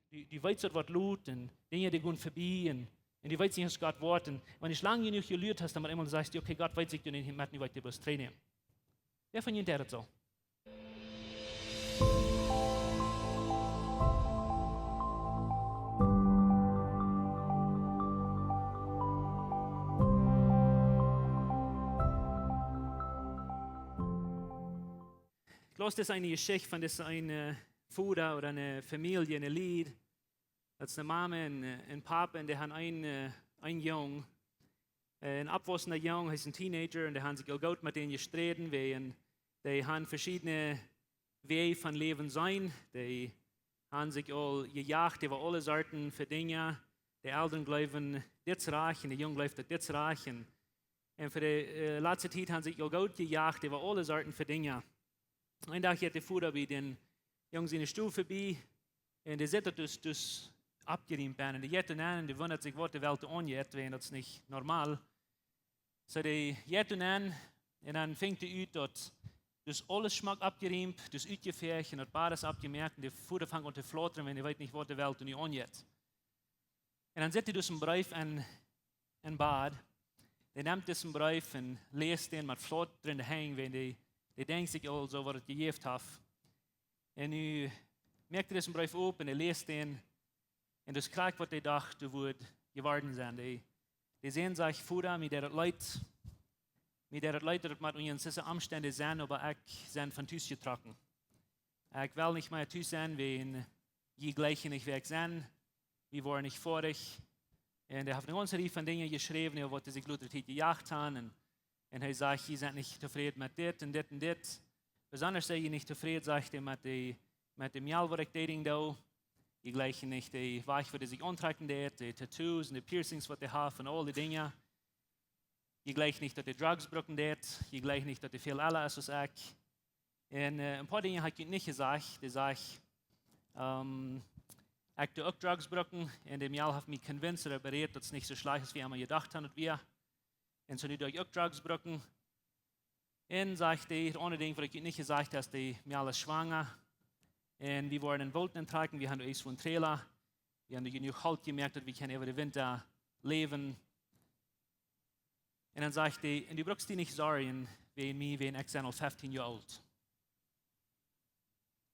die weet zo wat loot en dingen die gaan voorbij en die weet niet eens Gott wordt. En wanneer je lang genoeg geleerd hast, dan maar eenmaal sagst, okay, Gott weet zich du nicht, met niet wat je bloß trainen. Wer von Ihnen der das so? Ich las das eine Geschichte von einer Vater oder einer Familie, ein Lied. Das ist eine Mama und ein Papa und die haben einen Jungen. Ein abwesender Junge, er ist ein Teenager und die haben sich auch gut mit denen gestritten, weil die haben verschiedene Wege von Leben sein. Die haben sich auch gejagt über alle Sorten für Dinge. Die Eltern glauben, das reich und die Jungen glauben, das reich. Und für die letzte Zeit haben sich auch gut gejagt über alle Sorten für Dinge. Ein Tag hat der Vater bei den Jungen seine Stuhl vorbei und der sieht das abgeriemt werden. Und die geht an und die wundert sich, was die Welt angeht, weil das nicht normal. So die geht an und dann fängt die an, dass das alles Schmack abgeriemt, das ausgefärbt und das Bades abgemerkt und die Vater fängt an zu flattern, wenn die weiß nicht, was die Welt angeht. Und dann setzt die das im Brief an Bad. Die nimmt diesen Brief und liest den mit Flott drin hängen, wenn die denkt sich also, was es gegeben hat. Und nu merkt diesen Brief auf und liest den. Und das kriegt, was die dachten, würde geworden sein. Die sehen sich Vater, mit der Leute, dass man in diese Umstände sein, aber ich sind von Tüß getroffen. Ich will nicht mehr Tüß sein, wenn je gleich nicht weg sein, wir waren nicht vorig. Und er hat eine ganze Reihe von Dingen geschrieben, über was sich Leute gejagt haben. Und er sagt, sie sind nicht zufrieden mit dit und dit und dit. Besonders sind sie nicht zufrieden, sagt er, mit dem Jahr, was ich dating da. Die gleichen nicht die Weich, die sich antrecken, die Tattoos und die Piercings, was die haben und all die Dinge. Die gleichen nicht, dass die Drugs brauchen, die gleichen nicht, dass die viel alle ist, was ich. Und ein paar Dinge habe ich nicht gesagt. Die sage ich tue auch Drugs brauchen. Und im Jahr habe ich mich convinced oder berät, dass es nicht so schlecht ist, wie wir gedacht haben und wir. Und so tue ich auch Drugs brauchen. Und sagt die, ohne Dinge, was ich nicht gesagt habe, dass die mir alles schwanger. Und wir waren in Wolten tragen, wir haben erst von Trailer, wir haben genug Halt gemerkt, dass wir können über den Winter leben. Und dann sagt die, und du brauchst dich nicht sorgen, wegen mir, wenn ich 15 Jahre alt.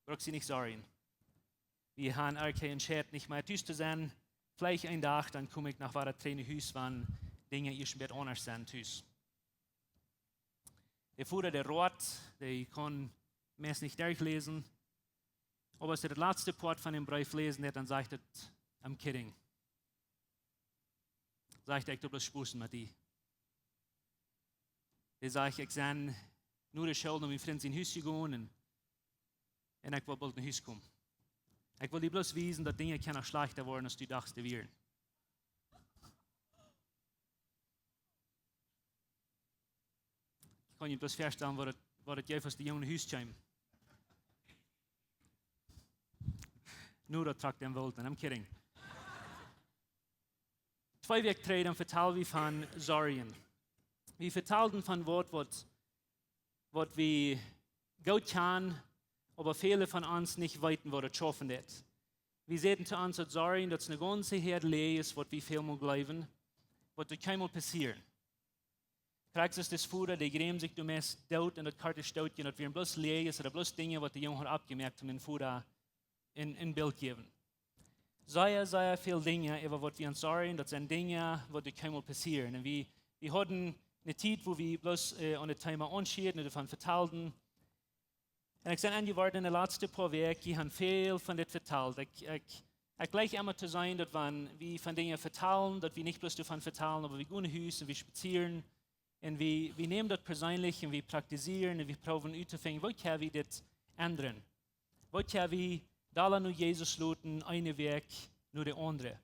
Du brauchst dich nicht sorgen. Wir haben entschieden, nicht mehr tüß zu sein. Vielleicht ein Tag, dann komme ich nach weiter Trainerhus, wenn Dinge ein bisschen anders sind, tüß. Der Vater, der Rot, der kann meist nicht durchlesen. Aber als er das letzte Part von dem Brief lesen hat, dann sagt er, I'm kidding. Sagt er, ich tu bloß Spusen mit dir. Er sagt, ich bin nur der Schuld, um mein Freund in Haus zu gehen und ich will bald in Haus kommen. Ich will dir bloß wissen, dass Dinge können schlechter werden, als du dachtest, die wären. Ich kann dir bloß feststellen, was das jeweils die jungen Haus kommen. Nur dat trakt den Wolten, I'm kidding. 2 Wochen treden vertellen wir von Sorgen. Wir vertellen von Wort, was wir gut können, aber viele von uns nicht weiten, was es schaffen wird. Wir sehen zu uns, dass Sorgen, dass eine ganze Herde leer ist, was wir viel mal glauben, was das kann mal passieren. Kriegst du das Futter, die grämen sich, du meinst, dort und das Karte steht, dass wir bloß leer ist oder bloß Dinge, was die Jungen haben abgemerkt haben, den Futter in Bild geben. Sehr viele Dinge, über was wir uns sorgen, das sind Dinge, die können passieren. Und wir hatten eine Zeit, wo wir bloß an das Thema anschieden und davon vertelten. Und ich bin angeworden in den letzten paar Wochen, ich habe viel von das vertelt. Ich gleich immer zu sein, dass wir von Dingen vertellen, dass wir nicht bloß davon vertellen, aber wir gehen in Haus und wir spazieren. Und wir nehmen das persönlich und wir praktizieren und wir probieren auszufinden, wo können wir das ändern? Wo können wir da nur Jesus luten, eine Weg, nur der andere.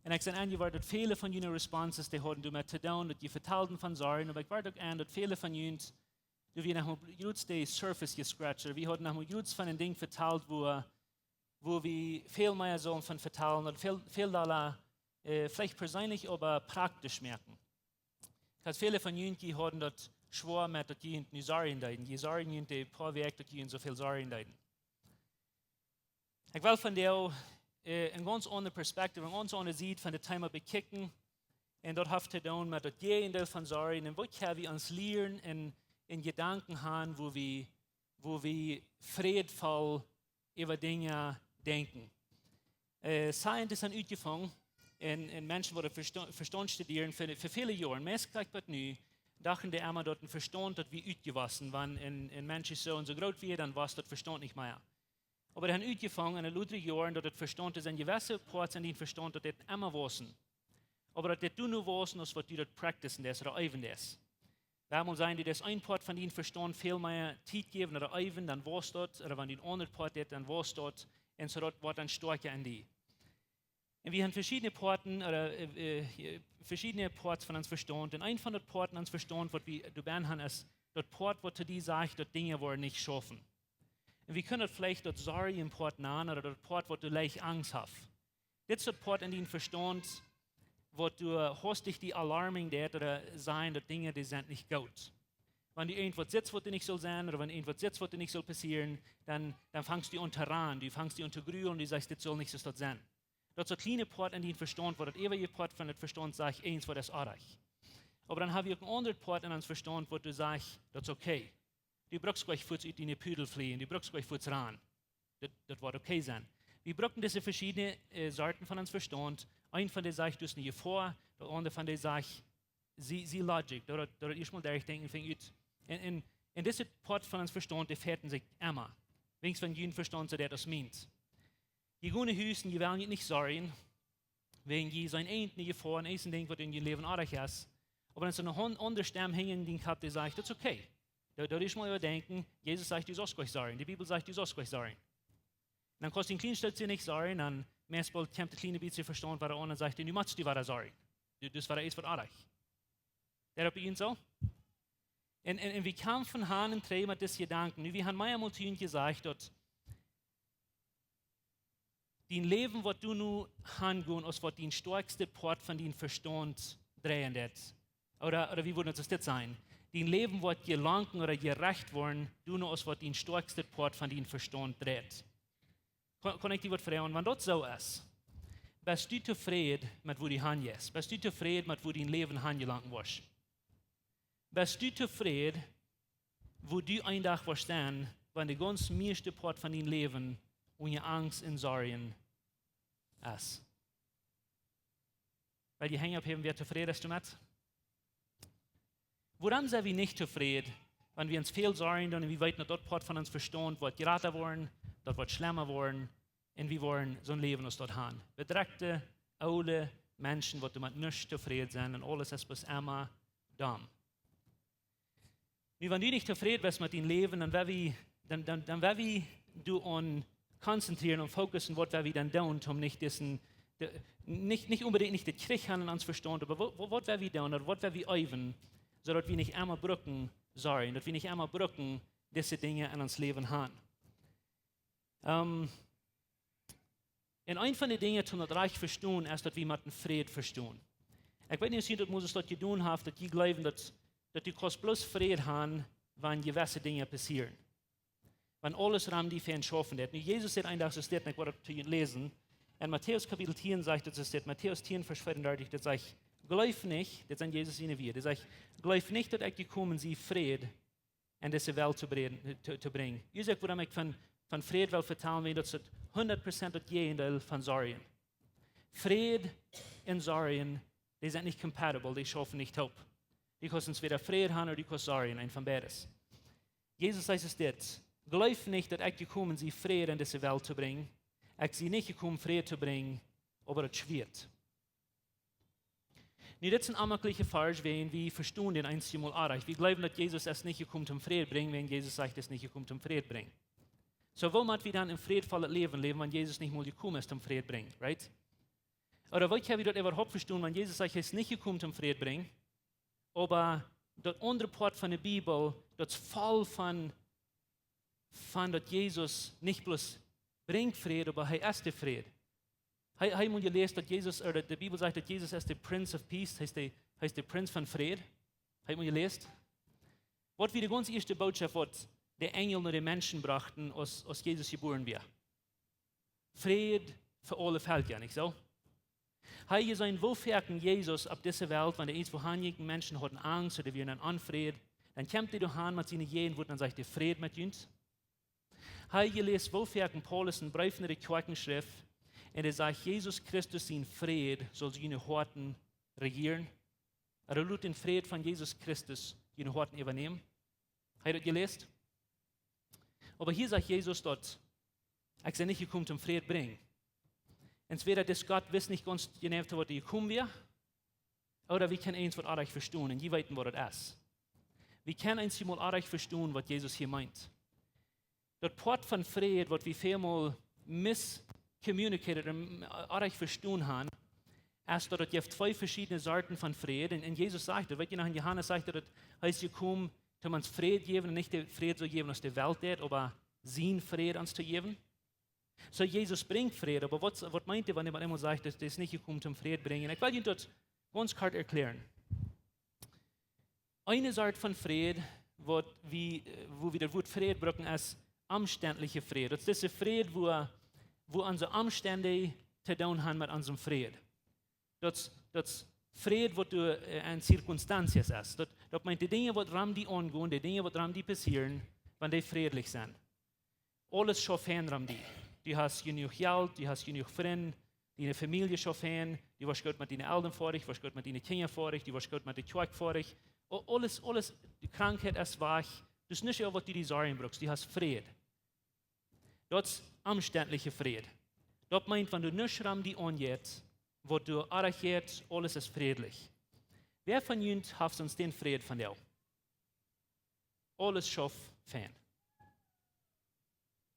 Und ich bin angeworden, dass viele von Ihnen Responses, die hatten damit zu tun, dass die vertelten von Sorgen, aber ich war doch an, dass viele von Ihnen, dass wir noch gut die Surface gescratcht, wir hatten noch gut von den Dingen vertelt, wo wir viel mehr sollen von vertellen, und viel da vielleicht persönlich, aber praktisch merken. Because viele von Ihnen hatten das schwer mit, dass die nicht Sorgen leiden, die Sorgen, die paar Wochen, dass die so viel Sorgen leiden. Ich will von dir een ganz andere perspectief, een ganz andere ziet van de thema bekijken. En dat heeft te doen met het gegendeel van zorgen. En wat gaan we ons leren in gedanken gaan, wo we vreedvol over dingen denken. Scientists zijn uitgevangen en mensen worden verstand studeren voor vele jaren. Meest gelijk wat nu, dachten die immer dat een verstand dat we uitgewassen waren. En mensen zo en zo groot weer, dan was dat verstand niet meer. Aber die haben uitgefangen in de latere jaren dat het verstand is en gewisse parts in die verstand dat het immer wassen. Aber dat dit nu wassen als wat die dat practicen des oder even des. Dat moet zijn die des een part van die verstand veel meer tijd geven oder even, dan was dat, oder wenn die andere part dit, dan was dat, en zodat wordt dan sterker in die. En we hebben verschiedene parten, oder verschiedene parts van ons verstand. En een van de parten van ons verstand, wat we dabei haben, ist, dat part, wat die sagt, dat Dinge worden nicht schaffen. En we kunnen vielleicht dat zorgen part nemen, oder dat part, wat du leicht Angst hast. Dit is dat part in die verstand, wat du hast die Alarming dat, oder sein, dat Dinge, die sind nicht gut. Wenn du irgendwas sitzt, was nicht soll sein, oder wenn irgendwas sitzt, was nicht soll passieren, dann fangst du an zu ran, du fangst an zu grühen und du sagst, das soll nicht so sein. Dat is een kleine part in die verstand, waar het eeuwige part van het verstand zegt, eens wat is aardig. Maar dan heb je ook een ander part in ons verstand, waar du zegt, dat is oké. Du brauchst gleich voets uit die pudel vliegen, du brauchst gleich voets ran. Dat wordt oké zijn. We brauchen diese verschiedene Sorten von uns Verstand. Ein von denen sagt, du es nicht vor, der andere von denen sagt, sie Logik. Da ist mal der denken, fängt ut. Und diese Part von uns Verstand, die fährten sich immer. Wenigstens von jedem Verstand, so der das meint. Je gehen Hüsten, je wollen nicht sorgen, wenn je sein End nicht vor, ein ersten Ding, was in je Leben aardig ist. Aber wenn so eine andere Stimme hängen, die hat, die sagt, das ist okay. Da ist mal überdenken, Jesus sagt, du sollst gleich sorgen. Die Bibel sagt, du sollst gleich sorgen. Und dann kannst du den kleinen Stück nicht sorgen, dann meistens kommt der kleine bisschen Verstand, was er an und sagt, du musst die weiter sorgen. Das war erst was aardig. Der bei Ihnen so? Und wir kämpfen an und treiben mit diesen Gedanken. Wir haben mehrmals zu Ihnen gesagt, dass dein Leben, was du nun hangehen, als was dein stärkste Part von deinem Verstand drehen wird. Oder wie würde das sein? Dein Leben wird gelangen oder gerecht worden, du nur als was dein stärkste Part von deinem Verstand dreht. Kann ich dir was fragen? Wenn das so ist, bist du zufrieden mit wo die Hand ist? Bist du zufrieden mit wo dein Leben angelangt wirst? Bist du zufrieden, wo du ein Tag wirst stehen, wenn der ganz meiste Part von deinem Leben und je Angst und Sorgen ist? Weil die hängen abheben, wer zufrieden ist damit? Woran sind wir nicht zufrieden, wenn wir uns viel sorgen und wir weit noch dort Part von uns verstehen, wird geraten worden, dort wird schlimmer worden und wir wollen so ein Leben aus dort haben. Bedreckte, alte Menschen, die damit nicht zufrieden sind und alles ist bis immer dumm. Wenn du nicht zufrieden bist mit deinem Leben, dann werden wir du an konzentrieren und fokussen, was wir dann tun, um nicht nicht unbedingt nicht den Krieg haben in uns verstehen, aber was wir tun oder was wir üben, sodass wir nicht einmal brücken sorgen, dass wir nicht einmal brücken diese Dinge in uns Leben haben. Und ein von den Dingen, die wir reich verstehen, ist, dass wir mit dem Fräd verstehen. Ich weiß nicht, ob Moses das getan hat, dass die glauben, dass du kannst bloß Fräd haben, wenn gewisse Dinge passieren. Wenn alles ram die Fan schaffen wird. Jesus sagt ein Tag, so steht, ich wollte zu Ihnen lesen. In Matthäus Kapitel 10 sagt, das steht, Matthäus 10, Vers 34, das sagt, glaub nicht, das sagt Jesus ihnen wieder, das sagt, glaub nicht, dass ich gekommen sie Fräd in diese Welt zu bringen. Ich sage, warum ich von Fräd will vertellen will, das ist 100% das Gegenteil von Sorgen. Fräd und Sorgen, die sind nicht compatible, die schaffen nicht hopp. Die können entweder Fräd haben oder die können Sorgen, ein von beides. Jesus sagt es jetzt, glaub nicht, dass ich gekommen sie Fräd in diese Welt zu bringen. Ich sie nicht gekommen, Fräd zu bringen, aber es schwirrt. Nu, dit is een aanmerkelijke vers waarin we verstaan den einzige Mal aardig. We glauben, dass Jesus es nicht gekommen um Frieden bringen, wenn Jesus sagt, es nicht gekommen um Frieden bringen. So, wo müssen wir dann im friedvollen Leben leben, wenn Jesus nicht mal gekommen ist, um Frieden bringen, right? Oder wie können wir das überhaupt verstehen, wenn Jesus sagt, es ist nicht gekommen um Frieden bringen, aber das andere Part von der Bibel, das voll von dass Jesus nicht bloß bringt Frieden, aber er ist der Frieden. Hij moet je lezen dat Jesus, de Bibel sagt, dass Jesus is der Prince of Peace, heißt der Prinz von Fred. Hij moet je lezen. Wat wie de ganz eerste boodschap wat de Engel naar de Menschen brachten, als Jesus geboren werd. Fred, für alle Fälle, ja nicht so? Hey, ihr seid wo ferken Jesus ab dieser Welt, wenn der eins vorhanden Menschen hatten Angst oder wir einen Onfräd, dann kommt ihr doch an mit seinen jeden Worten und sagt, der Fräd mit uns. Hey, ihr lest wo ferken Paulus in Brief in der Kjoakj-Schrift, und er sagt, Jesus Christus sein Fräd soll seine Horten regieren. Er lud den Fräd von Jesus Christus seine Horten übernehmen. Habt ihr das gelesen? Aber hier sagt Jesus dort, ich sei nicht gekommen zum Fräd bringen. Entweder das Gott wiss nicht ganz genau, was die gekommen wäre, oder wir können eins was auch verstehen, und die wissen, was das ist. Wir können eins mal auch verstehen, was Jesus hier meint. Das Port von Fräd, was wir vielmal miscommunicated und auch verstehen haben, ist, dass es zwei verschiedene Sorten von Fräd, und Jesus sagt, weißt du noch, in Johannes sagt, das heißt, gekommen, dass man Fräd geben, und nicht der Fräd so geben, aus der Welt hat, aber sein Fräd uns zu geben. So, Jesus bringt Fräd, aber was meint er, wenn jemand immer sagt, dass das nicht gekommen zum Fräd bringen? Ich will Ihnen das ganz kurz erklären. Eine Art von Fräd, wo wir das Wort Fräd brauchen, ist umständliche Fräd. Das ist der Fräd, wo unsere Umstände zu tun haben mit unserem Fräd. Das Fräd, was du in Zirkunstanzen ist. Das meint die Dinge, was ram die angehen, die Dinge, was ram die passieren, wenn die friedlich sind. Alles schaffen ram die. Du hast genug Geld, du hast genug Freunde, deine Familie schaffen, du warst gut mit deinen Eltern vor dich, du warst gut mit deinen Kindern vor dich, du warst gut mit der Kjoakj vor dich. Alles, die Krankheit ist weg. Das ist nicht was du die Sorgen brauchst, du hast Fried. Das ist umständliche Fried. Das meint, wenn du nicht ram die angeht, wo du erreichst, alles ist friedlich. Wer von uns hat uns den Fried von dir? Alles schafft fan.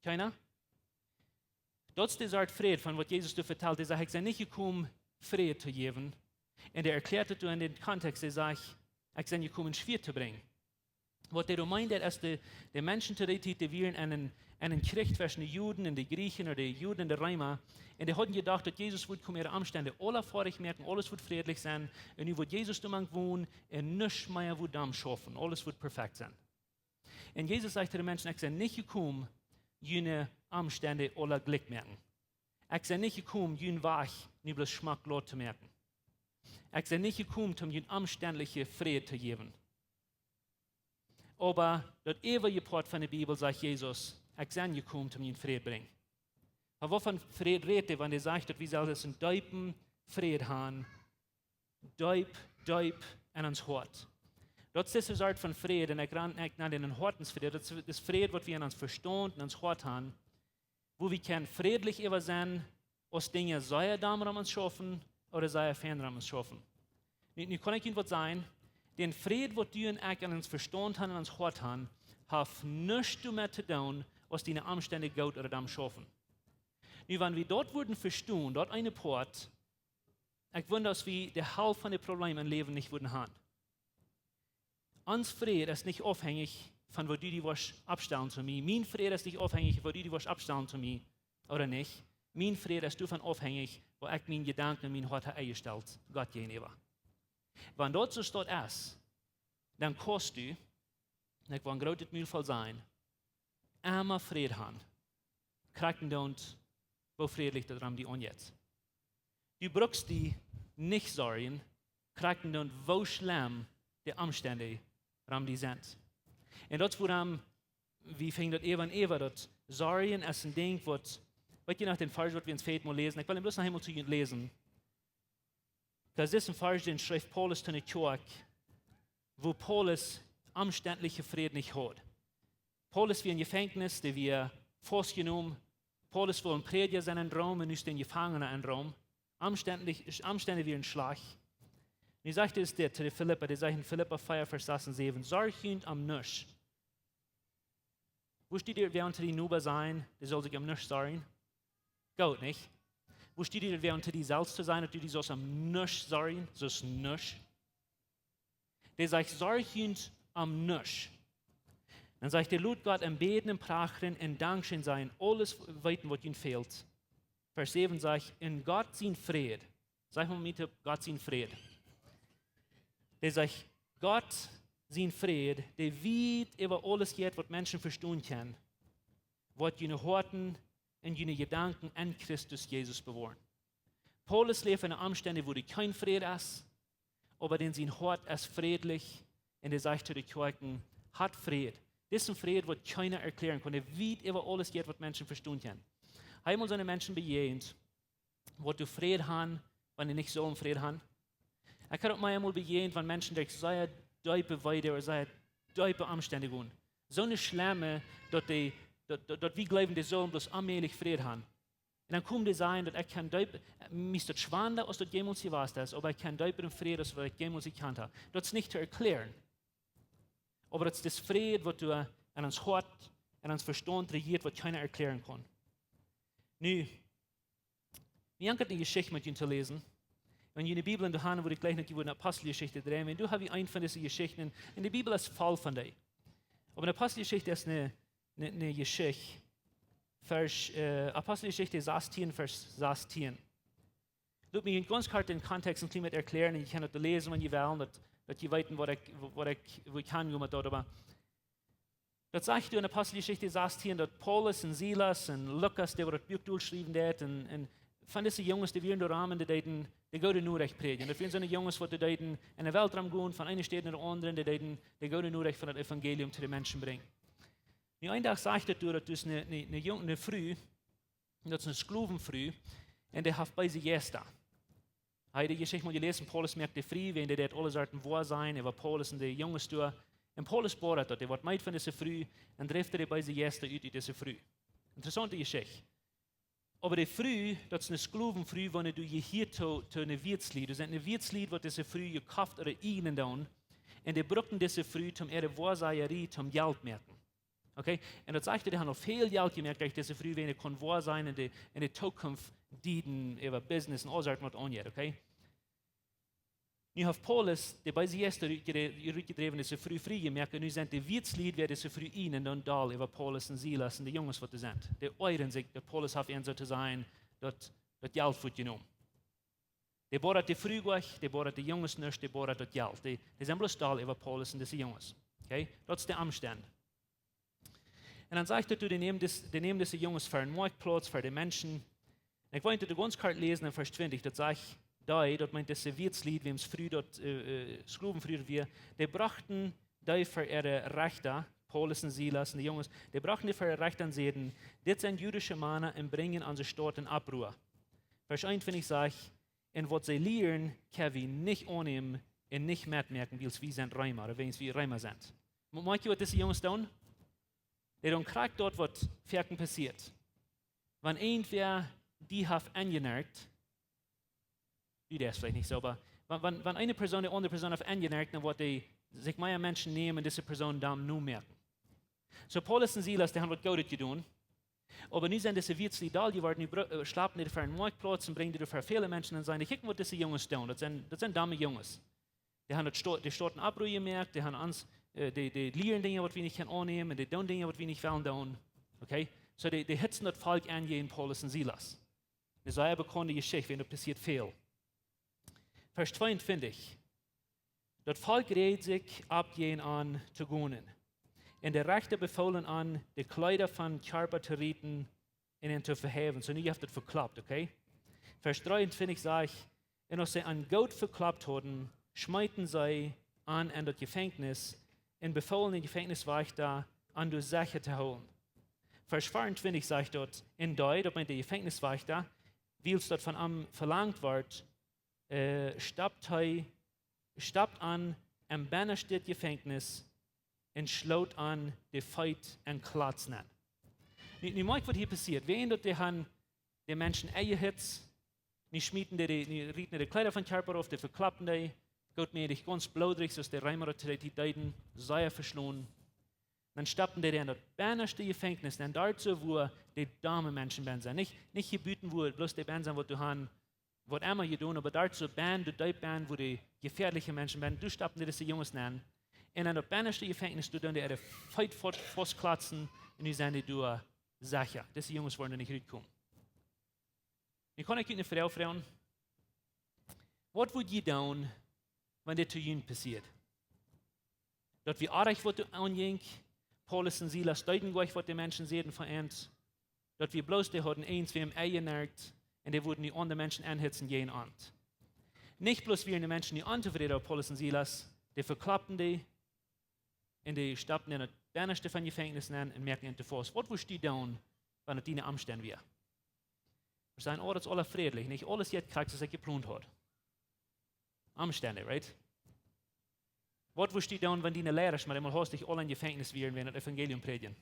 Keiner? Das ist die Art Fried, von was Jesus dir vertellt. Er sagt, ich sei nicht gekommen, Fried zu geben. Und er erklärte in den Kontext, er sagt, ich sei gekommen, Schwert zu bringen. Was er meint, ist, die Menschen zu der Zeit, die wären einen Krieg zwischen den Juden und den Griechen oder den Juden und den Römer. Und die hatten gedacht, dass Jesus wird kommen, ihre Umstände alle vor sich merken, alles wird friedlich sein. Und nun wird Jesus da wohnen und nichts mehr wird dann schaffen. Alles wird perfekt sein. Und Jesus sagt zu den Menschen, ich sei nicht gekommen, jene Umstände alle Glück merken. Ich sei nicht gekommen, jene Wach nicht bloß schmacklos zu merken. Ich sei nicht gekommen, um jene umständliche Frieden zu geben. Aber das ewige Wort von der Bibel sagt Jesus, ich sei gekommen, um jene Frieden zu bringen. Aber wovon Frieden redet, wenn er sagt, dass wir das einen tiefen Frieden haben, tief in uns Hort. Das ist diese Art von Frieden, und ich nenne den Hortensfrieden. Das ist das Frieden, was wir in uns Verstand, in uns Hort haben, wo wir können friedlich über sein, aus Dingen sei er da uns schaffen, oder sei er fern uns schaffen. Nu kann ich Ihnen was sagen, den Frieden, was du und ich in uns Verstand haben, in uns Hort haben, hat nichts damit zu tun, was die Umstände gut oder dann schaffen. Nu, wenn wir dort würden verstehen, dort eine Port, ich wundere, dass wir die Hälfte von den Problemen im Leben nicht würden haben. Uns Frieden ist nicht abhängig von wo du die was abstellen zu mir. Mein Frieden ist nicht abhängig, wo du die was abstellen zu mir oder nicht. Mein Frieden ist davon abhängig, wo ich meine Gedanken und mein Hort eingestellt Gott gegenüber. Wenn dort so steht ist, dann kannst du, ich will ein großes Mühlfall sein, immer Frieden haben. Kriegen und wo friedlich das Ram die an jetzt. Du brauchst die nicht sorgen, kriegen und wo schlimm die Umstände Ram die sind. Und das, woran wir fängt das Eva, das Sorgen ist ein Ding, was, weißt du nach den Vers, was wir ins Feld mal lesen, ich will ihn bloß noch einmal zu Ihnen lesen. Das ist ein Vers, den schreibt Paulus zu der Kjoakj, wo Paulus umständliche Frieden nicht hat. Paulus wie ein Gefängnis, der wir festgenommen, Paulus will ein Prediger sein in Rom und ist ein Gefangener in Rom. Umstände wie ein Schlag. Und ich sagte es dir zu den Philippa, der sagt in Philippa 4, Vers 6 und 7, sorgt am Nusch. Wo steht ihr, wer unter die Nuber sein, der soll sich am Nusch sorgen? Gut, nicht? Wo steht ihr, wer unter die Salz zu sein, und die soll am Nusch sorgen? So ist Nusch. Der sagt, sorgt am Nusch. Dann sagt der Lud Gott im Beten, im Prachten, in Dankschen sein, alles weiten, was ihm fehlt. Vers 7 sagt, in Gott sein Fried. Sag mal mit, Gott sein Fried. Der sagt, Gott sein Fried, der weit über alles geht, was Menschen verstehen können. Was ihnen horten, und ihre Gedanken an Christus Jesus bewahren. Paulus lebt in Umständen, wo kein Fried ist, aber den sein Hort ist friedlich und er sagt zu den Kjoakjen, hat Fried. Diesen Fried wird keiner erklären können. Er weiß über alles geht, was Menschen verstehen können. Einmal so eine Menschen begegnet, wo du Fried haben, wenn sie nicht so einen Fried haben. Ich habe auch mal einmal begegnet, wenn Menschen durch sehr tiefe Weide oder sehr tiefe Umstände gehen. So eine Schlimme, dass wir glauben, die sollen bloß allmählich Fried haben. Und dann kommt die sein, dass ich kein mich das schwander, als das jemals hier war, aber ich kein deuperen Fried, als was ich jemals gekannt habe. Das ist nicht zu erklären. Aber das ist das Fried, was du an uns Hort, an uns Verstand regiert, was keiner erklären kann. Nu, ich habe eine Geschichte mit Ihnen zu lesen. Wenn ihr in der Bibel in der Hand, wo ich gleich noch über eine Apostelgeschichte drehen, wenn du hast eine von diesen Geschichten, in der Bibel ist voll von dir. Aber eine Apostelgeschichte ist eine Geschichte, Apostelgeschichte 16, Vers 16. Lass mich ganz kurz den Kontext und Klima erklären, und ich kann das lesen, wenn ihr wollt, dass ihr wissen, wo ich kann, mit dort. Aber das sagt du in Apostelgeschichte 16, dass Paulus und Silas und Lukas, die das Buch durchschrieben haben, und von diesen Jungs, die wir in der Rahmen, die gehen nur recht predigen. Das sind so Jungs, die in der Weltraum gehen, von einer Stadt in der anderen, die gehen nur recht von das Evangelium zu den Menschen bringen. Und einen Tag sagte du, dass das eine Früh, das ist eine Skluvenfrüh, und der hat bei sich Gäste. Ich habe die Geschichte mal gelesen, Paulus merkte früh, wenn der alle Sorten wahr sein, er war Paulus und die Jungs durch. Und Paulus bohrt dort, er wird meid von dieser Früh, und trifft er bei sich Gäste aus dieser Früh. Interessante Geschichte. Aber die Früh, das ist eine Skluvenfrüh, wenn du hier zu einer Wirtslied, das ist eine Wirtslied, wird diese Früh gekauft oder ihnen dann, und die brücken diese Früh zum ihre Wahrsagerie, zum Geld merken. Okay? Und das sagt er, die haben noch viel Geld gemerkt, dass diese Früh, wenn er kann wahr sein, in der Zukunft dienen, über Business und all sorten, was angeht, okay? Nu hat Paulus, der bei sich erst zurückgedreven ist, früh gemerkt, und nu sind die Wirtslied, wer das früh ihnen dann da über Paulus und Silas und die Jungs, was das sind. Die euren sich, dass Paulus hat ihnen so zu sein, das Geld wird genommen. Die bohrt die früh gleich, die bohrt die Jungs nicht, die bohrt das Geld. Die sind bloß da über Paulus und diese Jungs. Okay? Das ist der Umstand. Und dann sagt er, die nehmen diese Jungs für einen Marktplatz, für die Menschen. Und ich wollte das ganz kurz lesen in Vers 20, das sagt das meint das Wirtslied, wem es früh dort schluben früher wir, die brachten die für ihre Rechte, Paulus und Silas und die Jungs, die brachten die für ihre Rechte und sagten, das sind jüdische Männer und bringen unsere Stadt in Abruhe. Vers 21 sagt, und was sie lehren, können wir nicht annehmen und nicht mitmerken, weil wir sind Reimer, oder wenn wir Reimer sind. Merkt ihr, was diese Jungs tun? Die dann kriegt dort, was Ferken passiert. Wenn irgendwer die hat angemerkt, das ist vielleicht nicht so, aber wenn eine Person die andere Person auf angemerkt, dann wird die sich mehr Menschen nehmen und diese Person dann nur merken. So Paulus und Silas, die haben was Gutes getan, aber nun sind diese Wirtslied da geworden, die schlafen die für einen Marktplatz und bringen die für viele Menschen und sagen, gucken, was diese Jungs tun, das sind dumme Jungs. Die haben die Stadt in Abbruch gemerkt, die haben uns, die lehren Dinge, was wir nicht annehmen, und die tun Dinge, was wir nicht wollen. Okay? So die hitzen das Volk an gegen Paulus und Silas. Das ist eine bekannte Geschichte, wenn das passiert viel. Vers 22. Das Volk redet sich abgehen an zu gehen. Und der Rechte befohlen an, die Kleider von Körper zu rieten und ihn zu verheben. So, nie habt das verklappt, okay? Vers 23 sagt, und als sie an Gott verklappt hatten, schmeiten sie an das Gefängnis und befohlen den Gefängniswächter an die Sache zu holen. Vers 24 sagt dort, in Deutsch, ob man der Gefängniswächter, wie es dort von ihm verlangt wird, stappt an am Bannerstedt Gefängnis und schlaut an die Feit und Klatzen an. Nicht merkt, was hier passiert. Wenn dort die Menschen Eierhitz, nicht schmieden die rieten die Kleider von Körper auf, die verklappen die, Gott mir dich ganz blaudrig, so der Reimer die Deiden, sei verschlossen. Dann stappen die in das Bannerstedt Gefängnis, dann dort so, wo die Damen Menschen sind. Nicht gebüten, wo bloß die Band sind, wo du hast, was immer je tun, aber dort so Band, wo die gefährlichen Menschen sind, du stappen diese Jungs nennen. Und an der Bannerste Gefängnis, du dann die Feit festklatzen und die sind durch Sache. Diese Jungs wollen nicht rückkommen. Ich kann euch eine Frau fragen, was würdet ihr tun, wenn das zu ihnen passiert? Dort wie arg, was du anging, Paulus und Silas deuten euch, was die Menschen sehen von uns. Dort wir bloß, die hatten eins, wie im eingenägt, und die wurden die anderen Menschen anhitzen, jeden Abend. Nicht bloß wir die Menschen, die anzufrieden auf Paulus und Silas, die verklappen die, und die stappen in das Bernste von Gefängnis an und merken in der Fuß, was wirst du tun, wenn es deine Umstände wäre? Wir sagen, oh, das ist alles friedlich, nicht alles jetzt kriegst, was er geplant hat. Umstände, right? Was wirst du tun, wenn deine Lehrer mal einmal hast, dich alle in Gefängnis wären, wenn das Evangelium predigen?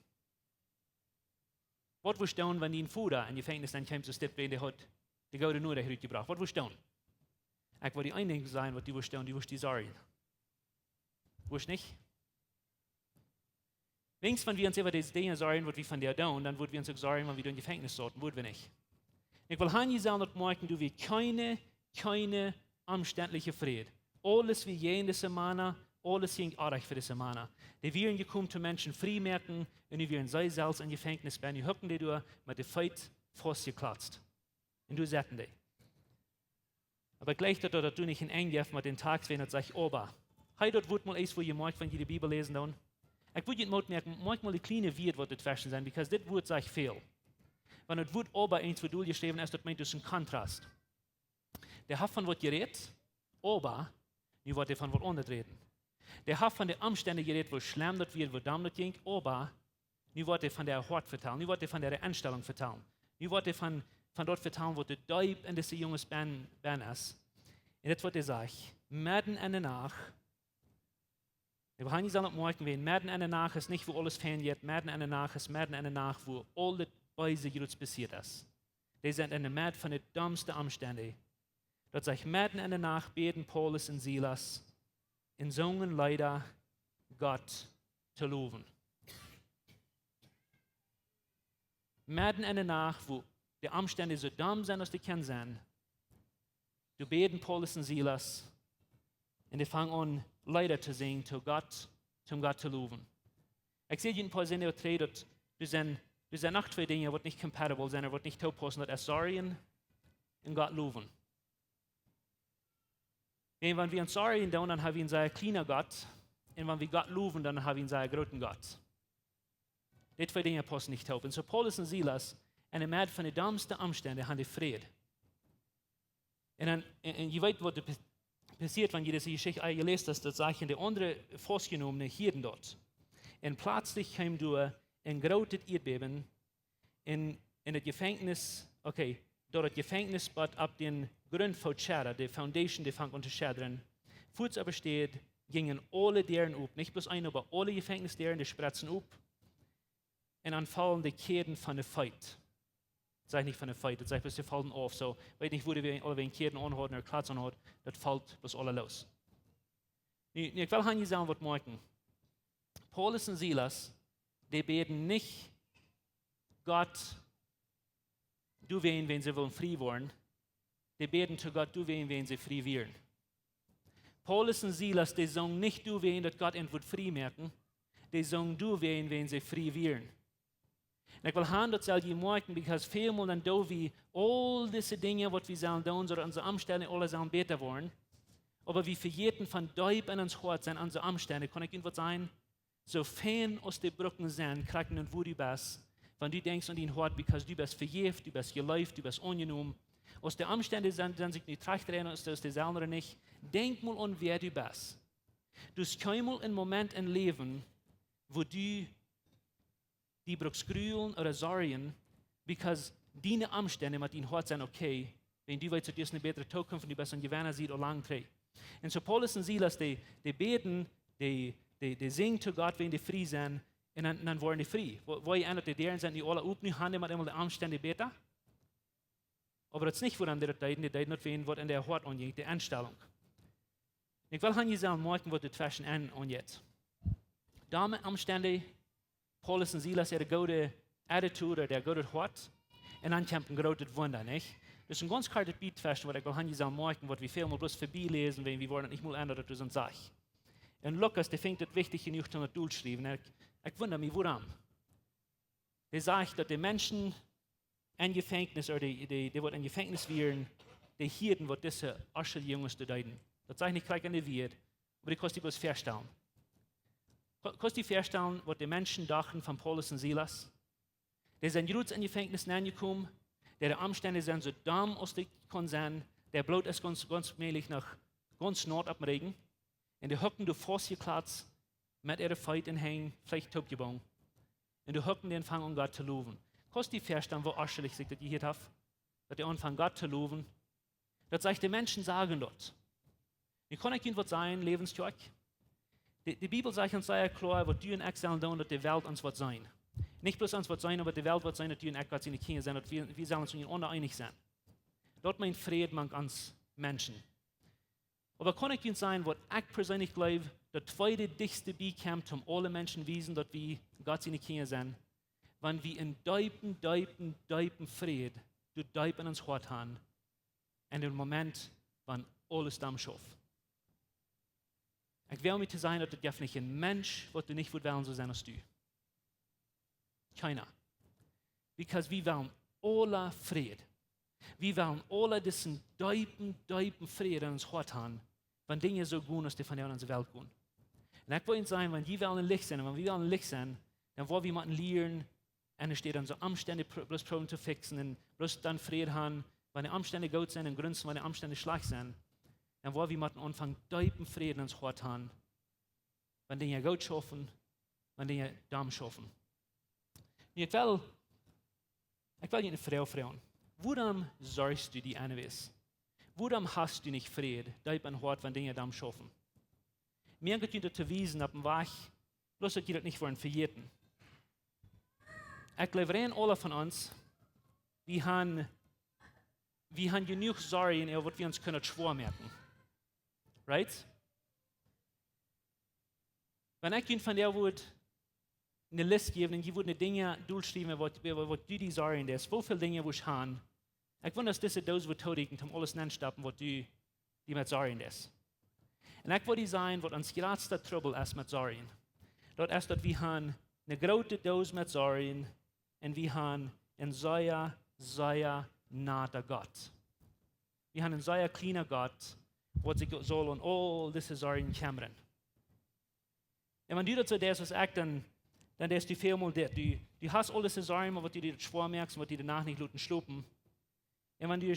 Was wirst du tun, wenn dein Vater in Gefängnis dann kommt, so steht, wenn der hat die Gaude nur gebracht? Was wirst du tun? Ich will die Einige sein, was du wirst tun, du wirst die sorgen. Wirst nicht? Wenigstens, wenn wir uns über diese Dinge sorgen, was wir von dir tun, dann würden wir uns auch sorgen, wenn wir in Gefängnis sollten, würden wir nicht. Ich will hier sagen, dass morgen du wie keine umständliche Friede. Alles wie jene Semana, alles ging arg für die Semana. Die wären gekommen zu Menschen frei merken, und die wären sei selbst in Gefängnis, wenn die hocken die durch, mit der Feit fast geklatzt. Und du sagten die. Aber gleich dort, dass du nicht in Engel mit den Tags wenn und sagst, Oba, hey, dort wird mal eins, wo ihr merkt, wenn ihr die Bibel lesen dann. Ich würde jetzt mal merken, manchmal die kleine Wort wird das Fashion sein, because das Wort sagt viel. Wenn das Wort Oba eins, wo du geschrieben hast, das meint das ein Kontrast. Der hat von was geredet, Oba, nie wird von was anderes reden. Der hat von den Umständen geredet, wo schlimm das wird, wo damit ging, Oba, nie wird von der Hort vertellen, nie wird von der Einstellung vertellen, nie wird von dort vertellen, wo der Deib in das junges Ben ist. Und das wird er sagen, mitten in der Nacht, wir haben nicht sagen, morgen wen, mitten in der Nacht ist nicht, wo alles fern geht, mitten in der Nacht ist mitten in der Nacht, wo alles Weise jetzt passiert ist. Die sind in der Mitte von den dümmsten Umständen. Dort sage ich, mitten in der Nacht beten Paulus und Silas in singen leider Gott zu loben. Mitten in der Nacht, wo die Umstände so dumm sind, dass die kennen sind, du beten Paulus und Silas und die fangen an, Leider zu singen, zum Gott zu loben. Ich sehe ein paar Sinne, dass du sind noch zwei Dinge, die nicht compatible sind, die nicht passen, das ist sorgen und Gott loben. Und wenn wir uns sorgen, dann haben wir einen sehr kleinen Gott, und wenn wir Gott loben, dann haben wir einen sehr großen Gott. Die zwei Dinge passen nicht auf. Und so Paulus und Silas, in der Mitte von den dümmsten Umständen, haben die Frieden. Und ihr wisst, was passiert, wenn ihr diese Geschichte gelesen habt, das sage ich, die andere festgenommene Hirten dort. Und plötzlich kam durch ein großes Erdbeben in das Gefängnis, okay, dort das Gefängnis bat ab den Grund von Schäden, die Foundation, die fängt unter Schädern. Kurz aber steht, gingen alle deren up, nicht bloß eine, aber alle Gefängnisderen, die spritzen up. Und dann fallen die Ketten von der Fight. Das sage ich nicht von der Fight, das sage ich bloß, die fallen auf. So, weiß nicht, wo die alle wegen Ketten anhalten oder Klatsch anhalten, das fällt bloß alle los. Ich will hier sagen, was morgen. Paulus und Silas, die beten nicht Gott, du wen, wenn sie wollen frei wollen. Die beten zu Gott, du wen, wenn sie frei werden. Paulus und Silas, die sagen nicht, du wen, dass Gott ihn frei merken. Die sagen, du wen, wenn sie frei werden. Und ich will haben, das soll ihr merken, because vielmal dann do wie all diese Dinge, was wir sollen tun, oder unsere Umstände alle sollen besser werden. Aber wir verjährten von Deib in uns Hort sind unsere Umstände. Kann ich Ihnen was sagen? So fern aus den Brücken sind, kriegen und wo du bist, wenn du denkst an dein Hort, because du bist verjährt, du bist geläuft, du bist ungenommen. Aus den Umständen sind sich nicht recht reden, aus der selben oder nicht. Denk mal an, wer du bist. Du hast keinmal einen Moment im Leben, wo du die brauchst grühlen oder sorgen, because deine Umstände mit deinem Hort sind okay, wenn du weißt, du hast eine bessere Zukunft und du bist ein Gewinner sieht oder lang trägt. Und so Paulus und Silas, die beten, die singen zu Gott, wenn die frei sind, und dann wollen die frei. Wo ihr ändert, die deren sind, die alle aufnehmen, haben immer die Umstände besser. Aber das ist nicht, woran die deuten nicht wen, was in der Hort angeht, die Einstellung. Ich will hier sagen, morgen wird das Fashion an und jetzt. Damit Umstände, Paulus und Silas, ihre gute Attitude, der gute Hort, und dann kommt ein großes Wunder, nicht? Das ist ein ganz kartes Beatfashion, was ich will hier sagen, morgen, was wir viel mal bloß vorbeilesen, wenn wir wollen nicht mal ändern, dass du uns sagst. Und Lukas, der fängt das wichtig genug zu durchschreiben. Ich wundere mich, woran? Der sagt, dass die Menschen in Gefängnis, oder die in Gefängnis wären, die Hirten, was diese Ascheljungs bedeuten. Das sage ich nicht gleich an der Wirt, aber die kannst du bloß verstehen. Kannst du verstehen, was die Menschen dachten von Paulus und Silas? Die sind jetzt in Gefängnis angekommen, die Umstände sind so dumm, als die können sein, der Blut ist ganz mählich nach ganz Nord ab dem Regen. Und die hocken du festgeklatzt mit ihrer Feit in Hängen, vielleicht topgebaut. Und die hocken den Fang, um Gott zu loben. Kannst du verstehen, wo arschelig sich das gehört hat? Dass die anfangen, Gott zu loben. Das sagt die Menschen sagen dort. Ich kann nicht was sein, Läwens Kjoakj. Die Bibel sagt uns sehr klar, was du in Exil tun, dass die Welt uns wird sein. Nicht bloß uns wird sein, aber die Welt wird sein, dass du in Gott seine Kinder sein, dass wir sollen uns untereinander einig sein. Dort mein Fräd mag uns Menschen. Aber kann ich Ihnen sagen, was ich persönlich glaube, der zweite dichtste Bekämpft, um alle Menschen wiesen, dass wir Gott seine Kinder sind, wenn wir in diepen Fried, du deip in uns Hort haben, in dem Moment, wenn alles dann schafft. Ich will mir zu sagen, dass das nicht ein Mensch, was du nicht wollen so sein als du. Keiner. Because wir wollen alle Fried. Wir wollen alle diesen diepen Fried in uns Hort haben, wenn Dinge so gehen, als die von der ganzen Welt gehen. Und ich will Ihnen sagen, wenn wir wollen Licht sein, wenn wir wollen Licht sein, dann wollen wir mal lernen, und es steht dann so Umstände bloß probieren zu fixen und bloß dann Fried haben, wenn die Umstände gut sind und grünzen, wenn die Umstände schlecht sind, dann wollen wir mal anfangen, diepen Frieden ins Hort haben, wenn Dinge gut schaffen, wenn Dinge dumm schaffen. Und ich will Ihnen eine Frau fragen, warum sorgst du die Anwes? Warum hast du nicht Frieden, diepen Hort, wenn Dinge dumm schaffen? Mir geht es zu wiesen, ab dem Weg, bloß dass die das nicht wollen verjäten. Ich glaube, alle von uns, wir haben genug Sorgen, was wir uns können schwor merken. Right? Wenn ich Ihnen von der Wut eine Liste gebe, dann würde eine Dinge durchschreiben, was du die Sorgen hast, wo viele Dinge, wo ich habe. Ich will, dass diese Dose wird todigen, um alles nennstappen, was du die mit Sorgen hast. Und ich würde sagen, was uns größter Trouble ist mit Sorgen. Dort ist, dass wir haben eine große Dose mit Sorgen und wir haben einen sehr naher Gott. Wir haben einen sehr kleiner Gott, was sich soll und all diese Sorgen kümmern. Und wenn du dazu das was ich, dann ist die vielmal das. Du hast all diese Sorgen, was du dir schwer merkst, was du danach nicht luten schlupen. Und wenn du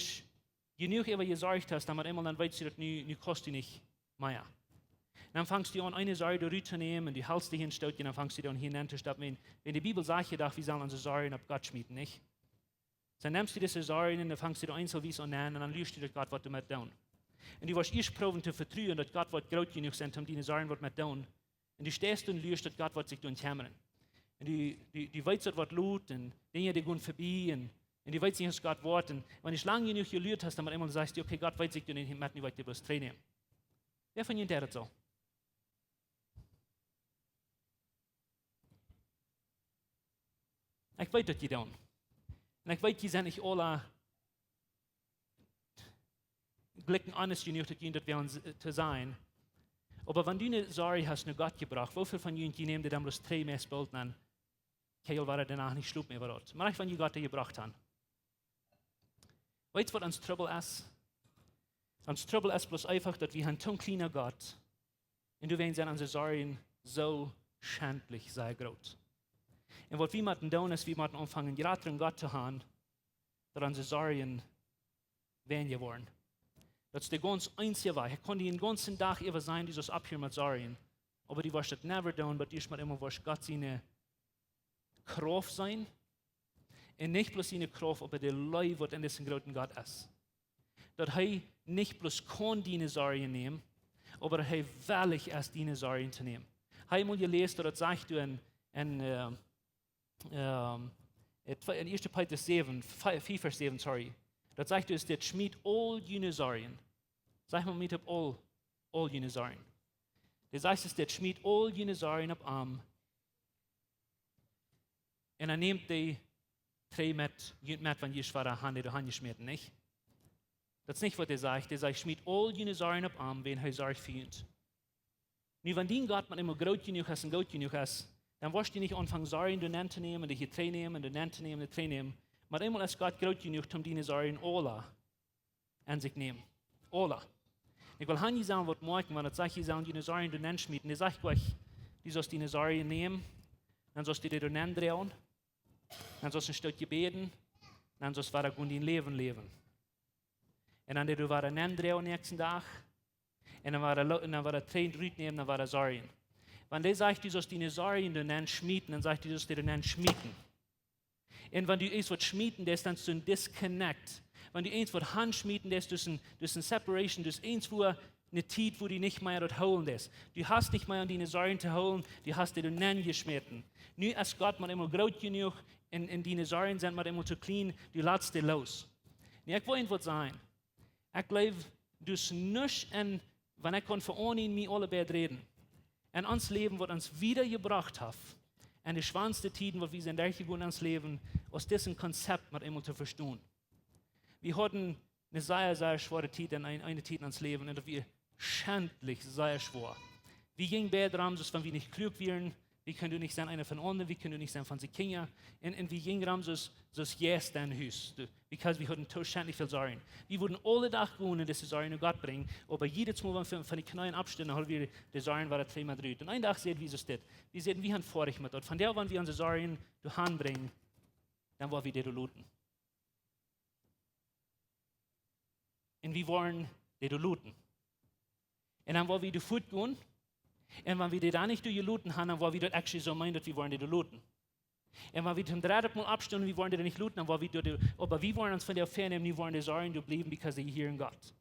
genug über gesorgt hast, dann weißt du, dass nu kostet du nicht mehr. Und dann fängst du an, eine Sorge durchzunehmen und die hältst dich hinstellt, und dann fängst du dann hineinzustappen. Wenn die Bibel sagt, wir sollen unsere Sorgen auf Gott schmieden, nicht? Dann nimmst du diese Sorgen und dann fängst du einzeln an und dann lügst du Gott, was du mit tun. Und du wirst erst proben zu vertrauen, dass Gott wird groß genug sein, um deine Sorgen mit tun. Und du stehst und lügst, dass Gott wird sich tun kümmern. Und du weißt, was los und Dinge, die gehen vorbei und du weißt nicht, was Gott wird. Und wenn du lange genug gelüht hast, dann einmal sagst du, okay, Gott weiß sich tun, ich möchte nicht weiter bloß trainieren. Wer von Ihnen der das so? Ich weiß, dass die tun. Und ich weiß, die sind nicht alle blicken honest genug, dass wir zu sein. Aber wenn du eine Sorge hast, eine Gott gebracht, wofür von ihnen, die nehmen die dann bloß 3 Messbilden an, Keil war danach nicht schlup mehr dort. Aber wenn die Gott gebracht haben. Weißt du, was uns Trouble ist? Uns Trouble ist bloß einfach, dass wir einen kleiner Gott und du weißt, unsere Sorgen so schändlich sehr groß. Und was wir machen tun, ist, wir machen anfangen, gerade an Gott zu haben, dass unsere Sorgen weniger geworden. Das ist der ganz einzige Weg. Ich kann den ganzen Tag über sein, dieses abhören mit Sorgen. Aber die wirst das never tun, aber ich immer wirst Gott seine Kraft sein. Und nicht bloß seine Kraft, aber der Leib, was in diesem großen Gott ist. Dass er nicht bloß kann deine Sorgen nehmen, aber er willig ist, deine Sorgen zu nehmen. Einmal gelesen, das sagt du in 1. Petrus 7, 4, Vers 7, sorry. Das sagt du, es der schmied all jene Sorgen. Sag mal mit all jene Sorgen. Das heißt, es der schmied all jene Sorgen ab Arm. Und er nimmt die 3 mit, wenn je schwache Hand oder Hand geschmiert, nicht? Das ist nicht, was er sagt. Er sagt, schmied all jene Sorgen ab Arm, wenn er sorgt für uns. Nur wenn den Gott man immer groß genug ist und gut genug ist, dann wirst du nicht anfangen, Sorgen zu nehmen, die hier 3 nehmen, und 3 nehmen. Maar eenmaal is God groot genoeg om die Sorgen alle aan zich nemen. Alle. Ik wil aan je zeggen wat maken, want het zegt je zeggen die Sorgen doen schmieden. Die zegt gleich, die sollst die Sorgen nemen, dann sollst du die drehen. dann sollst du ein Stückchen beten, dann sollst du weiter gut dein Leben leben. Und dann du war Nendre am nächsten Tag, und dann war er Tränen nehmen, dann war er Sorgen. Wenn der sagt, du sollst deine Sorgen dann schmieden, dann sagt du sollst dir dann schmieden. Und wenn du eins was schmieden, das ist dann so ein Disconnect. Wenn du eins was handschmieden, das ist ein Separation, das ist eins, wo eine Zeit, wo du nicht mehr dort holen lässt. Du hast nicht mehr an deine Sorgen zu holen, du hast dir dann geschmitten. Nur als Gott mal immer groß genug, in deine Sorgen sind mal immer zu klein, du lässt dir los. Und ich will einfach sagen, ich glaube, du hast nicht, wenn ich von ohne in mir alle Bett reden, in uns Leben, was uns wiedergebracht hat, in die schwanste Tiden, wo wir sind durchgegangen ans Leben, aus diesem Konzept mal immer zu verstehen. Wir hatten eine sehr, sehr schwere Zeit, eine Zeit ans Leben, und wir schändlich, sehr schwer. Wir gingen bei dran, dass wenn wir nicht klug wären, wir können nicht sein einer von anderen, wir können nicht sein von den Kindern, und wir gingen dran, dass yes dein Haus, weil wir hatten so schändlich viel Sorgen. Wir wurden alle Tag gehen und diese Sorgen in Gott bringen, aber jedes Mal, wenn wir von den Knien abstehen, haben wir die Sorgen waren dreimal drüber. Und ein Tag sehen wir, wie es steht. Wir sehen, wir haben vorig mit dort. Von der, wenn wir unsere Sorgen durch Hand bringen, dann wollen wir die looten. Und wir wollen die looten. Und dann wollen wir die Food gehen. Und wenn wir die da nicht looten haben, dann wollen wir dort actually so meinen, dass wir wollen die looten. Und wenn wir zum dritten Mal abstimmen, wir wollen die nicht looten, dann wollen wir die, aber wir wollen uns von der fernnehmen, wir wollen die Sorgen bleiben, weil sie hier in Gott.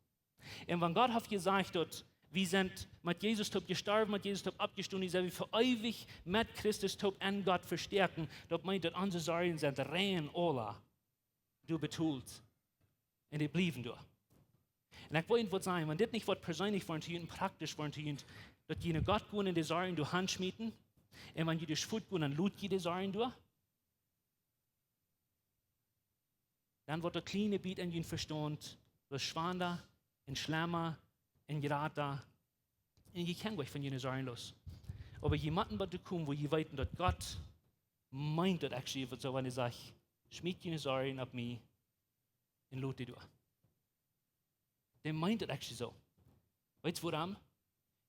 Und wenn Gott hat gesagt, dass wir sind mit Jesus gestorben, mit Jesus abgestorben, ich sage, für ewig mit Christus an Gott verstärken, das meint, dass unsere Sorgen sind rein, alle, du betult. Und die bleiben da. Und ich wollte einfach sagen, wenn das nicht was persönlich war, praktisch war, dass jene Gott gehen in die Sorgen durch Hand schmieden, und wenn die Schuld gehen, dann lut die Sorgen durch, dann wird der kleine Biet in ihnen Verstand, was schwander, in Schlemmer, in Gerata, und ich kann euch von jenen Sorgen los. Aber jemanden wird kommen, wo ihr weiten, dass Gott meint, dass actually, so wenn ich sage, schmied jene Sorgen ab mir, und lut die durch. Der meint das actually so. Weißt du warum?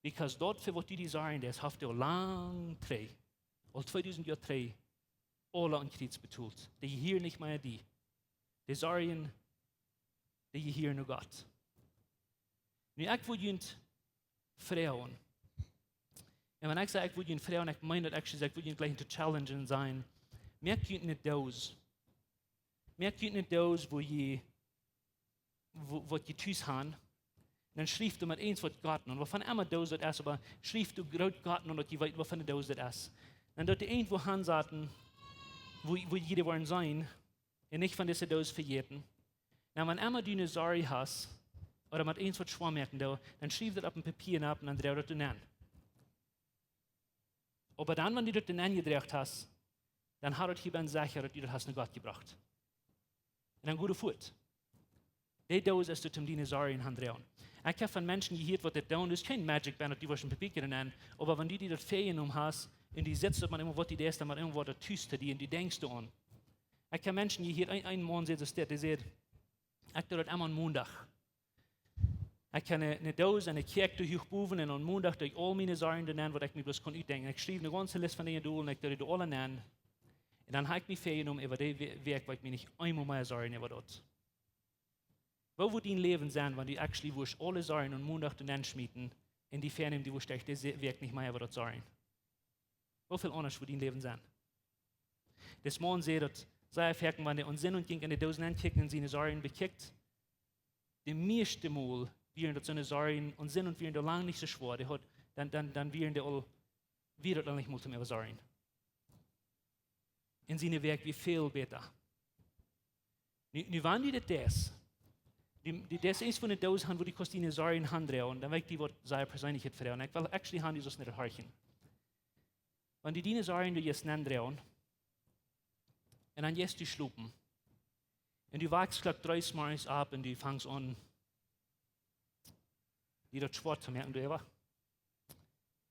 Because dort, für was die sagen, das hat er lang drei, all 2000 Jahre drei, alle an Krieg betont. Die hier nicht mehr die. Die sagen, die hier nur Gott. Nu, ich will ihnen Frauen. Und wenn ich sage, ich will ihnen Frauen, ich meine das actually, ich will ihnen gleich zu challengen sein. Mir können nicht das. Mir können nicht das, wo je thuis haben, dann schrift du mit eins wat Gott und waarvan immer das ist, aber schrift du groot Gott und dat je weet waarvan das ist. Und dort die irgendwo hanzaten, wo jeder wollen sein, und nicht von dieser das verjeten. Und wenn immer du eine Sorge hast, oder mit eins wat schwamm merken, dann schrift das auf ein Papier ab und dann dreh das du nennen. Aber dann, wenn du das nennen gedreht hast, dann hat das hier ein sicher, dass du das nach Gott gebracht. Und dann gute Furt. Die Dose ist das, um deine Sorge in Hand drehen. Ich habe von Menschen gehört, was das tun ist, kein Magic Band, die was ein Papier nennen, aber wenn du die das Ferien hast, und die sitzt, man immer, was die das, dann man immer, was das tust, die, und die denkst du an. Ich habe Menschen gehört, ein Mann sagt das, der sagt, ich tue das immer am Montag. Ich kann eine Dose, eine Kerk durch hochbuven, und am Montag durch all meine Sorgen nennen, was ich mir bloß ausdenken kann. Ich schreibe eine ganze Liste von den Dolen, ich tue die alle nennen. Und dann habe ich mich Ferien über die Werk, weil ich mir nicht einmal mehr Sorgen über dort. Wo wird dein Leben sein, wenn du actually alle Sorgen und Montag den schmieden, in die Ferne, die das Werk nicht mehr über dort Sorgen? Wo viel anders wird dein Leben sein? Das Mann sagt, dass sei Ferken, wenn der Unsinn und ging in die Dosen ankicken und seine Sorgen bekickt, die meiste Mal wären das seine Sorgen und Sinn und wären da lang nicht so schwer, dann wären die all wieder dann nicht mehr zum Sorgen. In seine Werk wie viel besser. Nu wann die das das ist von den Dosen, wo die Kostine Sorgen in Hand drehen, dann wird die was sehr Persönlichkeit verlieren. Ich will actually haben die das nicht horchen. Wenn die deine Sorgen du jetzt nennen drehen, und dann jetzt du schlupen, und du wachst gleich 3 Mal ab und du fängst an, die das Sport zu merken, du immer.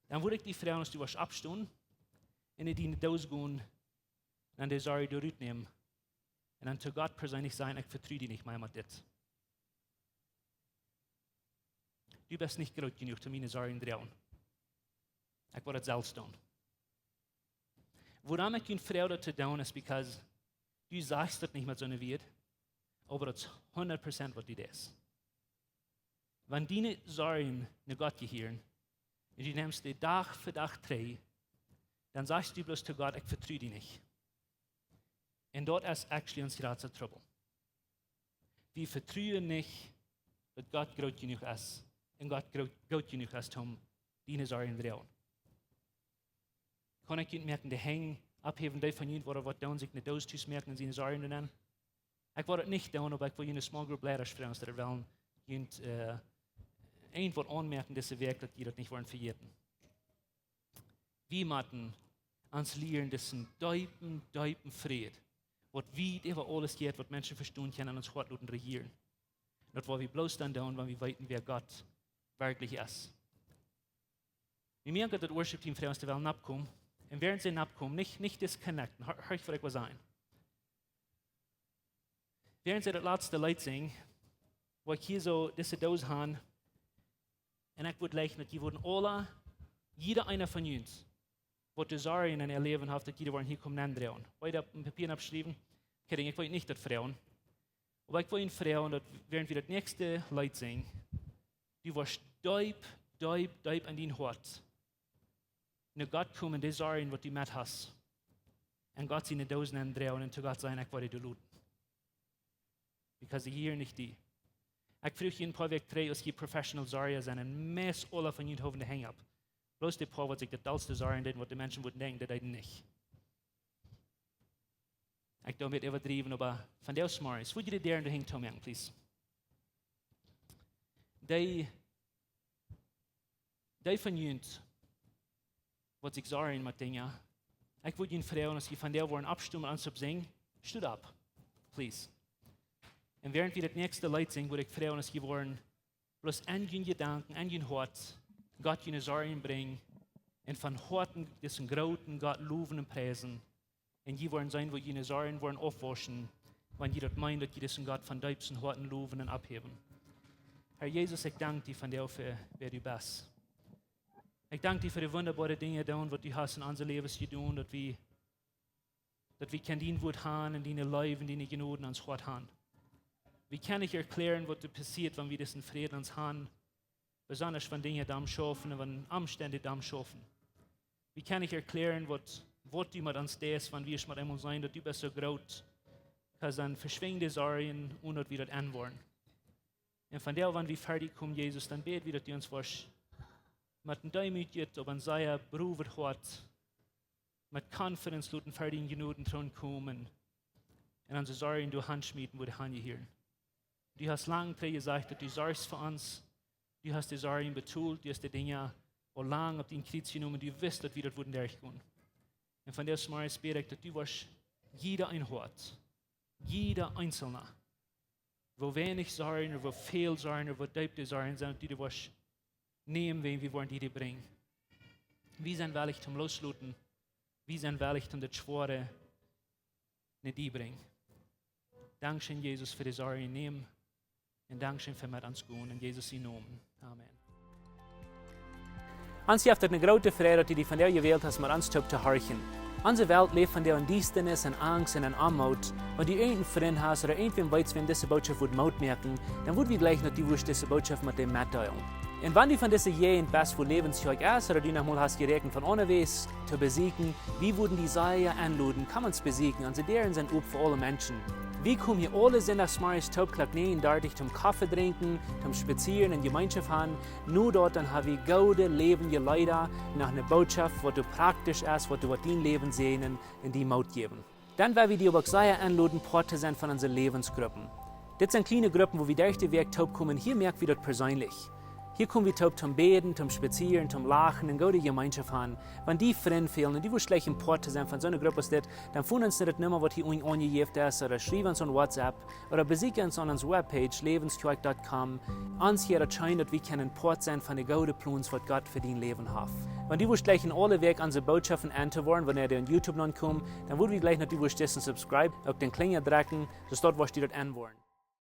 Dann würde ich die fragen, dass du was abstehen, und in die Dose gehen, und dann die Sorge durchnehmen, und dann zu Gott persönlich sein, ich vertraue dich nicht mehr mit das. Du bist nicht groß genug, um meine Sorgen zu drehen. Ich will das selbst tun. Warum ich eine Frau dazu tun, ist, because du sagst das nicht mit so einer Wert, aber das 100% was die das. Wenn deine Sorgen nach Gott gehören, und du nimmst die Tag für Tag drei, dann sagst du bloß zu Gott, ich vertraue dich nicht. Und dort ist actually uns gerade so Trouble. Wir vertrauen nicht, dass Gott groß genug ist, und Gott groß genug ist, um deine Sorgen zu drehen. Kann ich nicht merken, die hängen, abheben, die von ihnen, wo was tun, sich nicht auszumerken und seine Sorgen nennen. Ich wollte das nicht tun, aber ich will eine Small Group Lehrer sprechen, dass wollen irgendwo anmerken, dass sie wirklich, die das nicht wollen verjährten. Wir müssen uns lernen, dass ein Deupen Fräd, was weit über alles geht, was Menschen verstehen können, uns Gott und regieren. Das wollen wir bloß dann tun, wenn wir wissen, wer Gott wirklich ist. Wir merken, dass das Worship-Team für uns der Welt abkommt. Und während sie abkommen, nicht disconnecten, hör ich, was ich was sagen. Während sie das letzte Lied singen, wo ich hier so diese Dose habe, und ich würde leichen, dass die wurden alle, jeder einer von uns, was die Sorgen in ihr Leben hat, dass jeder hier kommen andrehen. Weil ich auf dem Papier abgeschrieben, ich will nicht das Frauen. Aber ich will Ihnen Frauen, dass während wir das nächste Lied singen, die warst deib an den Hort. Und Gott kommen, die Sorgen, was du mit hast. Und Gott sie in die Dosen andrehen und zu Gott sagen, ich will dich looten. Because hier nicht die. Ich frage jeden paar Weg drei, als die Professional Sorgen sind, und meist alle von ihnen hoffen, die hängen ab. Bloß die paar, was sich das dollste Sorgen tun, was die Menschen würden denken, das nicht. Ich darf mit übertrieben, aber von der Smart ist. Would you dare to hang to me, please? Die von uns, was sich Sorgen mit Dingen, ich würde Ihnen fragen, dass Sie von der wollen abstimmen und singen, steht ab, please. Und während wir das nächste Lied singen, würde ich fragen, dass Sie wollen bloß an Ihren Gedanken, an Ihren Hort, Gott Ihnen Sorgen bringen und von Horten diesen großen Gott loben und preisen. Und Sie wollen sein, wo Ihnen Sorgen wollen aufwaschen, wenn Sie das meinen, dass Sie diesen Gott von Deibsen Horten loben und abheben. Herr Jesus, ich danke dir von dir für wer du bist. Ich danke dir für die wunderbaren Dinge, was du hast in unser Leben getan, dass wir kein Dienwort haben in deine Leben, in deine Genoden ans Gott haben. Wir können nicht erklären, was passiert, wenn wir diesen Frieden uns haben, besonders wenn Dinge da schaffen und wenn Umstände da schaffen. Wir können nicht erklären, was du mit uns tust, wenn wir es mit ihm sein, dass du bist so groß, dass dann verschwinden die Sorgen und dass wir das anwollen. Und von der, wenn wir fertig kommen, Jesus, dann beten wir, dass du uns was mit dem Demütigkeit, ob ein sehr berufen hat, mit Confidence, luten fertigen Genuten dran kommen und unsere Sorgen in die Hand schmieden, wo die Hand hier. Du hast lange gesagt, dass du sorgst für uns, du hast die Sorgen betont, du hast die Dinge auch lange auf den Kreuz genommen, du wirst, dass wir das würden durchgehen. Und von der Smart bete ich, dass du warst jeder ein Hort, jeder Einzelne, wo wenig Sorgen, wo viel Sorgen, wo deibte Sorgen sind, die warst nehmen, wen wir wollen die dir bringen. Wir sind willig zum Losluten, wir sind willig zum das Schwere nicht die bringen. Dankeschön, Jesus, für die Sorgen nehmen und Dankeschön für mit uns gehen. In Jesus' Namen. Amen. Uns habt eine große Freude, die von der gewählt hast, mit uns zu horchen. Unsere Welt lebt von der Undienstnis und Angst und Armut. Wenn du irgendeinen Freund hast oder irgendwen weißt, wenn diese Botschaft Mut merken, dann würden wir gleich noch diese Botschaft mit dem mitteilen. Und wenn du von dieser Jahre bist, wo Läwens Kjoakj ist, oder du noch mal hast gerechnet von unterwegs zu besiegen, wie würden die Säue anluden, kann man es besiegen, und sie deren sind für alle Menschen. Wir kommen hier alle sonntagsmorgens Topklack nehmen, dort zum Kaffee trinken, zum Spazieren und Gemeinschaft haben. Nur dort dann haben wir gute, lebende Leute nach einer Botschaft, was du praktisch ist, was du in dein Leben sehen und die Mut geben. Dann werden wir die aber sehr anladen, Porte sind von unseren Lebensgruppen. Das sind kleine Gruppen, wo wir durch den Weg top kommen. Hier merken wir das persönlich. Hier kommen wir top zum Beten, zum Spazieren, zum Lachen und gute Gemeinschaft haben. Wenn die Freunde fehlen und die wollen gleich im Porte sein von so einer Gruppe, dann finden uns nicht mehr, was hier angegeben ist, oder schreiben uns an WhatsApp, oder besuchen uns an unserer Webpage, läwenskjoakj.com. Uns hier erscheint, dass wir können Port sein von den guten Plänen, was Gott für dein Leben hat. Wenn die wollen gleich in alle Weg unsere Botschaften anzuhören, wenn ihr auf YouTube noch kommt, dann würden wir gleich noch die wollen subscribe, auf den Klinger drücken, dass dort was die dort anhören.